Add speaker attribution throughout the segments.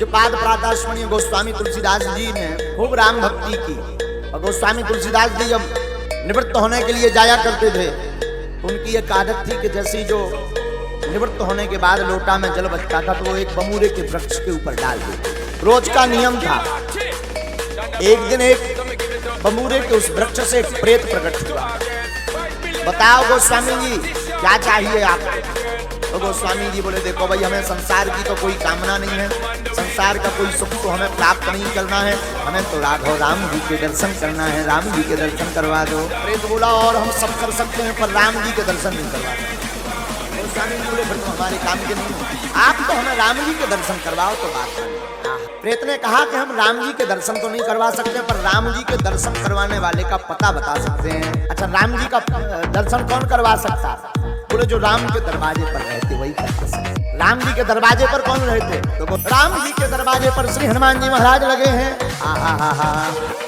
Speaker 1: पाद प्रातःस्मरणीय गोस्वामी तुलसीदास जी ने खूब राम भक्ति की। और गोस्वामी तुलसीदास जी जब निवृत्त होने के लिए जाया करते थे, उनकी एक आदत थी कि जैसे जो निवृत्त होने के बाद लोटा में जल बचता था तो वो एक बमूरे के वृक्ष के ऊपर डाल देते। रोज का नियम था। एक दिन एक बमूरे के उस वृक्ष से एक प्रेत प्रकट हुआ। बताओ गोस्वामी जी क्या चाहिए आपको? तो गोस्वामी जी बोले देखो भाई, हमें संसार की तो कोई कामना नहीं है, संसार का कोई सुख तो हमें प्राप्त नहीं करना है, हमें तो राघव राम जी के दर्शन करना है, राम जी के दर्शन करवा दो। प्रेत बोला और हम सब कर सकते हैं पर राम जी के दर्शन नहीं करवा सकते। गोस्वामी जी बोले फिर तो हमारे काम के नहीं, आप तो हमें राम जी के दर्शन करवाओ तो बात है। प्रेत ने कहा कि हम राम जी के दर्शन तो नहीं करवा सकते पर राम जी के दर्शन करवाने वाले का पता बता सकते हैं। अच्छा, राम जी का दर्शन कौन करवा सकता? बोले जो राम के दरवाजे पर रहते वही करवा सकते। राम जी के दरवाजे पर कौन रहते? तो राम जी के दरवाजे पर श्री हनुमान जी महाराज लगे हैं। आहा,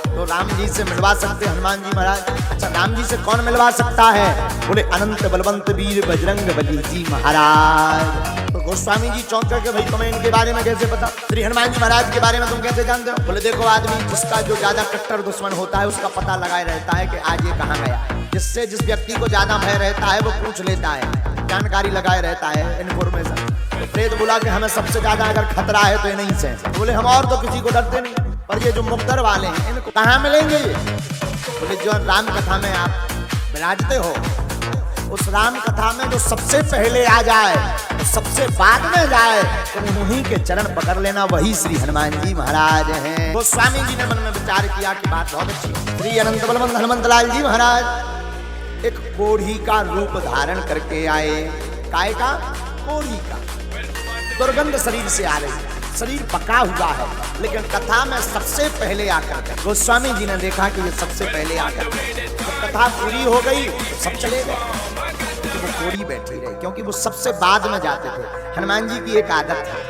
Speaker 1: तो राम जी से मिलवा सकते हनुमान जी महाराज। अच्छा, राम जी से कौन मिलवा सकता है? बोले अनंत बलवंत वीर बजरंग बली जी महाराज। तो गोस्वामी जी चौंक के भाई तुम्हें इनके बारे में कैसे पता? श्री हनुमान जी महाराज के बारे में तुम कैसे जानते हो? बोले देखो, आदमी जिसका जो ज्यादा कट्टर दुश्मन होता है उसका पता लगाए रहता है कि आज ये कहाँ गया। जिससे जिस व्यक्ति को ज्यादा भय रहता है वो पूछ लेता है, जानकारी लगाए रहता है, इन्फॉर्मेशन। तो प्रेत बोला कि हमें सबसे ज्यादा अगर खतरा है तो ये नहीं से। तो बोले हम और तो किसी को डरते नहीं, पर ये जो मुक्तर वाले हैं इनको कहाँ मिलेंगे ये? बोले जो राम कथा में आप विराजते हो, उस राम कथा में जो सबसे पहले आ जाए, सबसे बाद में जाए, तो उन्हीं के चरण पकड़ लेना, वही श्री हनुमान जी महाराज हैं। तो स्वामी जी ने मन में विचार किया कि बात बहुत अच्छी। श्री अनंत बलवंत हनुमंत लाल जी महाराज एक कोढ़ी का रूप धारण करके आए। काय का? कोढ़ी का। दुर्गंध शरीर से आ रही, शरीर पका हुआ है, लेकिन कथा में सबसे पहले आकर गोस्वामी जी ने देखा कि ये सबसे पहले आकर तो कथा पूरी हो गई तो सब चले गए, वो कोढ़ी बैठी रही क्योंकि वो सबसे बाद में जाते थे। हनुमान जी की एक आदत है,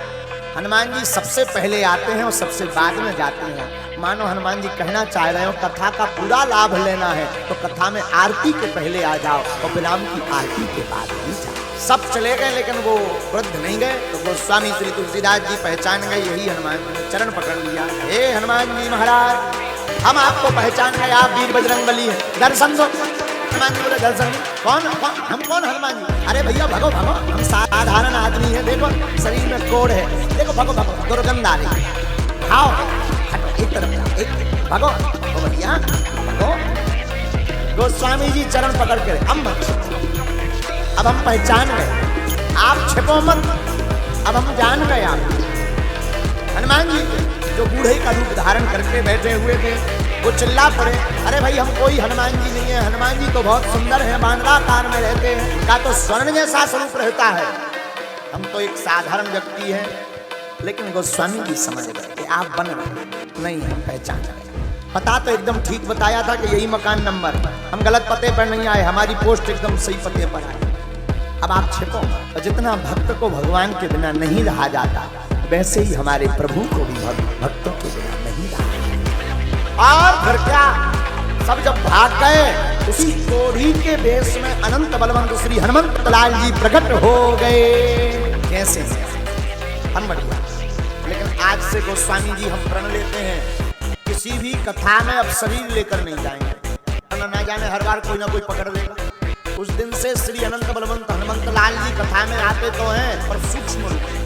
Speaker 1: हनुमान जी सबसे पहले आते हैं और सबसे बाद में जाते हैं। मानो हनुमान जी कहना चाह रहे हो कथा का पूरा लाभ लेना है तो कथा में आरती के पहले आ जाओ और विराम की आरती के बाद ही जाओ। सब चले गए लेकिन वो वृद्ध नहीं गए। तो गोस्वामी श्री तुलसीदास जी पहचान गए, यही हनुमान जी ने चरण पकड़ लिया। हे हनुमान जी महाराज, हम आपको पहचान गए, आप वीर बजरंग बली है, दर्शन दो। हनुमान जी बोले दर्शन? कौन? हम कौन? हनुमान जी अरे भैया भगो भगो, हम साधारण आदमी है, देखो शरीर में कोढ़ है, देखो भगो भगो, दुर्गंध आ रही है, आओ एक तरफ, एक भगो भैया भगो। गोस्वामी जी चरण पकड़ के अब हम पहचान गए, आप छिपो मत, अब हम जान गए आप। हनुमान जी जो बूढ़े का रूप धारण करके बैठे हुए थे वो चिल्ला पड़े, अरे भाई हम कोई हनुमान जी नहीं है, हनुमान जी तो बहुत सुंदर है, बांद्राकार में रहते हैं, का तो स्वर्ण जैसा स्वरूप रहता है, हम तो एक साधारण व्यक्ति है। लेकिन गोस्वामी जी समझ गए कि आप बन नहीं, हम पहचान गए। पता तो एकदम ठीक बताया था कि यही मकान नंबर, हम गलत पते पर नहीं आए, हमारी पोस्ट एकदम सही पते पर आई। अब आप छिपो। और जितना भक्त को भगवान के बिना नहीं रहा जाता, वैसे ही हमारे प्रभु को भी भक्तों के बिना नहीं रहा। और फिर क्या, सब जब भाग गए उसी कोढ़ी के वेश में अनंत बलवंत श्री हनुमंत लाल जी प्रकट हो गए। कैसे? हम बढ़िया। लेकिन आज से गोस्वामी जी हम प्रण लेते हैं, किसी भी कथा में अब शरीर लेकर नहीं जाएंगे, ना जाने हर बार कोई ना कोई पकड़ लेगा। उस दिन से श्री अनंत बलवंत हनुमंत लाल जी कथा में आते तो हैं पर सूक्ष्म रूप